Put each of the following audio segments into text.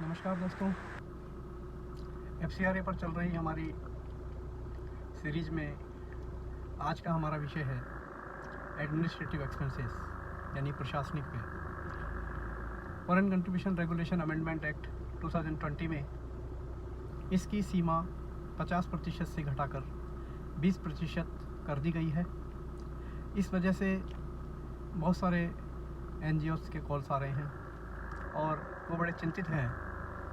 नमस्कार दोस्तों, FCRA पर चल रही हमारी सीरीज़ में आज का हमारा विषय है एडमिनिस्ट्रेटिव एक्सपेंसेस यानी प्रशासनिक व्यय। Foreign contribution regulation amendment act 2020 में इसकी सीमा 50% से घटाकर 20% कर दी गई है। इस वजह से बहुत सारे NGOs के कॉल्स आ रहे हैं और वो बड़े चिंतित हैं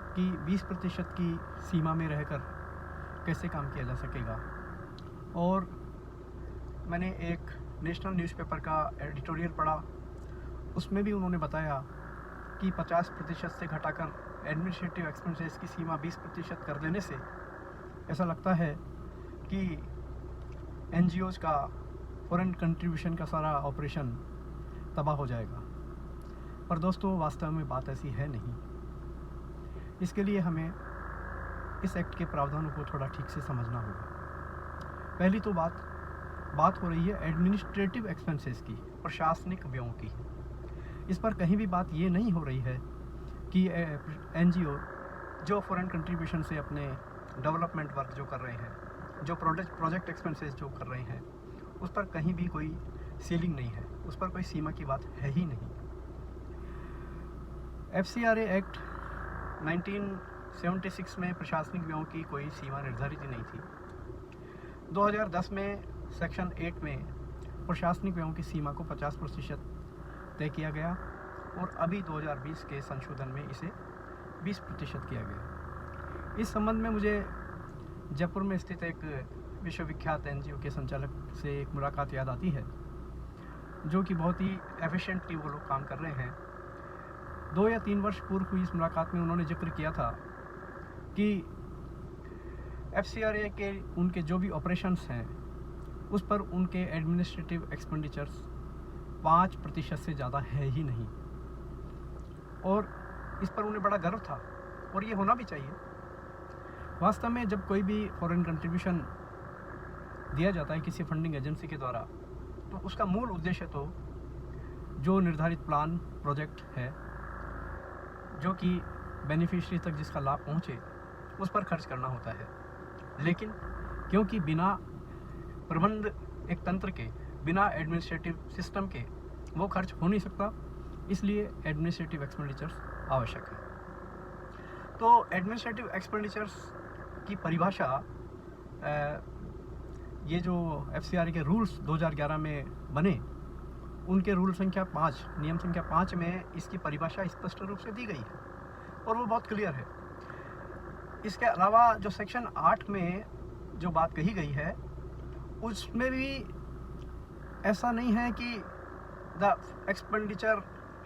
कि 20% की सीमा में रहकर कैसे काम किया जा सकेगा। और मैंने एक नेशनल न्यूज़पेपर का एडिटोरियल पढ़ा, उसमें भी उन्होंने बताया कि 50% से घटाकर एडमिनिस्ट्रेटिव एक्सपेंसेस की सीमा 20% कर देने से ऐसा लगता है कि NGOs का फॉरेन कंट्रीब्यूशन का सारा ऑपरेशन तबाह हो जाएगा। पर दोस्तों, वास्तव में बात ऐसी है नहीं। इसके लिए हमें इस एक्ट के प्रावधानों को थोड़ा ठीक से समझना होगा। पहली तो बात हो रही है एडमिनिस्ट्रेटिव एक्सपेंसेस की, प्रशासनिक व्ययों की। इस पर कहीं भी बात ये नहीं हो रही है कि NGO जो फॉरेन कंट्रीब्यूशन से अपने डेवलपमेंट वर्क जो कर रहे हैं, जो प्रोजेक्ट एक्सपेंसेस जो कर रहे हैं, उस पर कहीं भी कोई सीलिंग नहीं है, उस पर कोई सीमा की बात है ही नहीं। FCRA एक्ट 1976 में प्रशासनिक व्ययों की कोई सीमा निर्धारित ही नहीं थी। 2010 में सेक्शन 8 में प्रशासनिक व्ययों की सीमा को 50% तय किया गया और अभी 2020 के संशोधन में इसे 20% किया गया। इस संबंध में मुझे जयपुर में स्थित एक विश्वविख्यात NGO के संचालक से एक मुलाकात याद आती है, जो कि बहुत ही एफिशिएंटली वो लोग काम कर रहे हैं। 2 या 3 वर्ष पूर्व हुई इस मुलाकात में उन्होंने जिक्र किया था कि FCRA के उनके जो भी ऑपरेशंस हैं उस पर उनके एडमिनिस्ट्रेटिव एक्सपेंडिचर्स 5% से ज़्यादा है ही नहीं, और इस पर उन्हें बड़ा गर्व था और ये होना भी चाहिए। वास्तव में जब कोई भी फॉरेन कंट्रीब्यूशन दिया जाता है किसी फंडिंग एजेंसी के द्वारा, तो उसका मूल उद्देश्य तो जो निर्धारित प्लान प्रोजेक्ट है, जो कि बेनिफिशियरी तक जिसका लाभ पहुंचे, उस पर खर्च करना होता है। लेकिन क्योंकि बिना प्रबंध एक तंत्र के, बिना एडमिनिस्ट्रेटिव सिस्टम के वो खर्च हो नहीं सकता, इसलिए एडमिनिस्ट्रेटिव एक्सपेंडिचर्स आवश्यक है। तो एडमिनिस्ट्रेटिव एक्सपेंडिचर्स की परिभाषा ये जो FCRA के रूल्स 2011 में बने, उनके रूल संख्या 5, नियम संख्या 5 में इसकी परिभाषा स्पष्ट रूप से दी गई है और वो बहुत क्लियर है। इसके अलावा जो सेक्शन 8 में जो बात कही गई है, उसमें भी ऐसा नहीं है कि the expenditure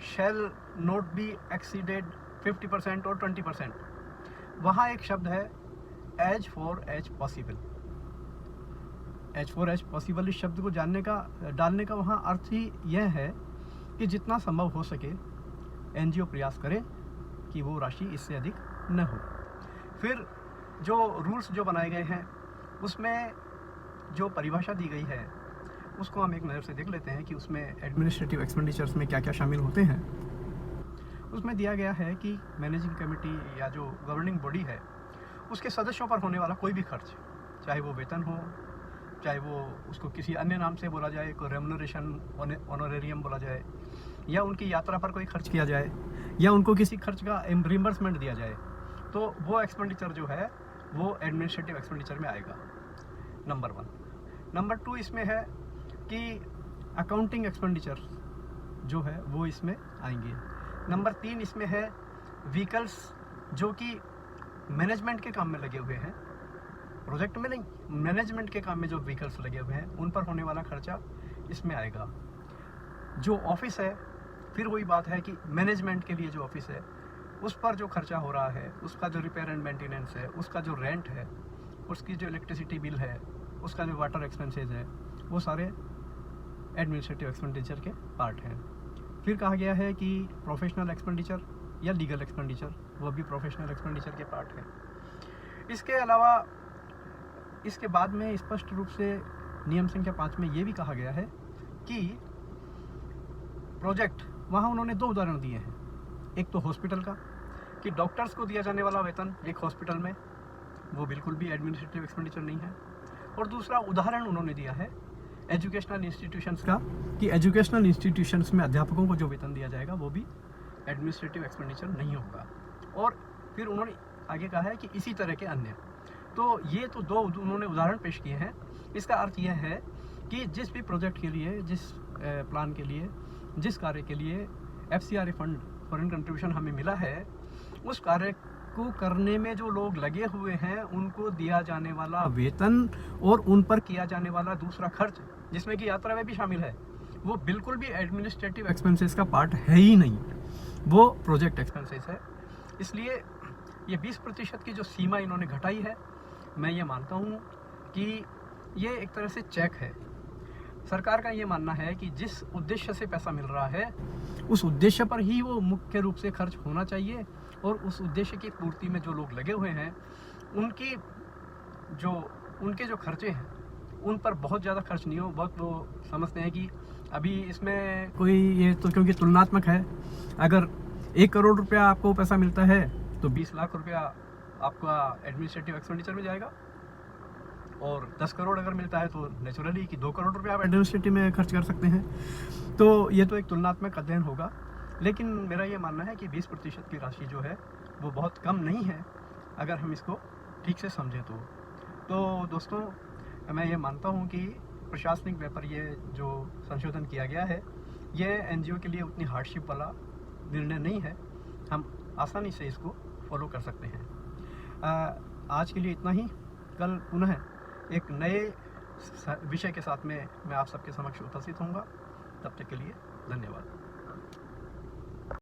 shall not be exceeded 50% और 20%। वहाँ एक शब्द है as far as possible. As far as possible इस शब्द को डालने का वहाँ अर्थ ही यह है कि जितना संभव हो सके NGO प्रयास करे कि वो राशि इससे अधिक न हो। फिर जो रूल्स जो बनाए गए हैं, उसमें जो परिभाषा दी गई है, उसको हम एक नज़र से देख लेते हैं कि उसमें एडमिनिस्ट्रेटिव एक्सपेंडिचर्स में क्या क्या शामिल होते हैं। उसमें दिया गया है कि मैनेजिंग कमेटी या जो गवर्निंग बॉडी है, उसके सदस्यों पर होने वाला कोई भी खर्च, चाहे वो वेतन हो, चाहे वो उसको किसी अन्य नाम से बोला जाए, कोई रेम्युनरेशन ऑनरेरियम बोला जाए, या उनकी यात्रा पर कोई खर्च किया जाए, या उनको किसी खर्च का रिम्बर्समेंट दिया जाए, तो वो एक्सपेंडिचर जो है वो एडमिनिस्ट्रेटिव एक्सपेंडिचर में आएगा। नंबर 1। नंबर 2 इसमें है कि अकाउंटिंग एक्सपेंडिचर जो है वो इसमें आएंगे। नंबर 3 इसमें है व्हीकल्स जो कि मैनेजमेंट के काम में लगे हुए हैं, प्रोजेक्ट में नहीं, मैनेजमेंट के काम में जो व्हीकल्स लगे हुए हैं, उन पर होने वाला खर्चा इसमें आएगा। जो ऑफिस है, फिर वही बात है कि मैनेजमेंट के लिए जो ऑफिस है, उस पर जो खर्चा हो रहा है, उसका जो रिपेयर एंड मेंटेनेंस है, उसका जो रेंट है, उसकी जो इलेक्ट्रिसिटी बिल है, उसका जो वाटर एक्सपेंसेस है, वो सारे एडमिनिस्ट्रेटिव एक्सपेंडिचर के पार्ट हैं। फिर कहा गया है कि प्रोफेशनल एक्सपेंडिचर या लीगल एक्सपेंडिचर, वो भी प्रोफेशनल एक्सपेंडिचर के पार्ट है। इसके अलावा इसके बाद में स्पष्ट रूप से नियम संख्या 5 में ये भी कहा गया है कि प्रोजेक्ट, वहाँ उन्होंने 2 उदाहरण दिए हैं, एक तो हॉस्पिटल का, कि डॉक्टर्स को दिया जाने वाला वेतन एक हॉस्पिटल में वो बिल्कुल भी एडमिनिस्ट्रेटिव एक्सपेंडिचर नहीं है। और दूसरा उदाहरण उन्होंने दिया है एजुकेशनल इंस्टीट्यूशंस का, कि एजुकेशनल इंस्टीट्यूशंस में अध्यापकों को जो वेतन दिया जाएगा वो भी एडमिनिस्ट्रेटिव एक्सपेंडिचर नहीं होगा। और फिर उन्होंने आगे कहा है कि इसी तरह के अन्य। तो ये तो दो उन्होंने उदाहरण पेश किए हैं। इसका अर्थ यह है कि जिस भी प्रोजेक्ट के लिए, जिस प्लान के लिए, जिस कार्य के लिए FCRA फंड, फॉरेन कंट्रीब्यूशन हमें मिला है, उस कार्य को करने में जो लोग लगे हुए हैं उनको दिया जाने वाला वेतन और उन पर किया जाने वाला दूसरा खर्च, जिसमें कि यात्रा व्यय भी शामिल है, वो बिल्कुल भी एडमिनिस्ट्रेटिव एक्सपेंसेस का पार्ट है ही नहीं, वो प्रोजेक्ट एक्सपेंसेस है। इसलिए ये 20% की जो सीमा इन्होंने घटाई है, मैं ये मानता हूँ कि ये एक तरह से चेक है। सरकार का ये मानना है कि जिस उद्देश्य से पैसा मिल रहा है उस उद्देश्य पर ही वो मुख्य रूप से खर्च होना चाहिए, और उस उद्देश्य की पूर्ति में जो लोग लगे हुए हैं उनके जो खर्चे हैं उन पर बहुत ज़्यादा खर्च नहीं हो। बहुत वो समझते हैं कि अभी इसमें कोई, ये तो क्योंकि तुलनात्मक है, अगर 1 करोड़ रुपया आपको पैसा मिलता है तो 20 लाख रुपया आपका एडमिनिस्ट्रेटिव एक्सपेंडिचर में जाएगा, और 10 करोड़ अगर मिलता है तो नेचुरली कि 2 करोड़ रुपया आप एडमिनिस्ट्रेटिव में खर्च कर सकते हैं। तो ये तो एक तुलनात्मक अध्ययन होगा, लेकिन मेरा ये मानना है कि 20% की राशि जो है वो बहुत कम नहीं है अगर हम इसको ठीक से समझें तो दोस्तों, मैं ये मानता हूँ कि प्रशासनिक व्यय पर ये जो संशोधन किया गया है ये NGO के लिए उतनी हार्डशिप वाला निर्णय नहीं है, हम आसानी से इसको फॉलो कर सकते हैं। आज के लिए इतना ही। कल पुनः एक नए विषय के साथ में मैं आप सबके समक्ष उपस्थित होऊंगा। तब तक के लिए धन्यवाद।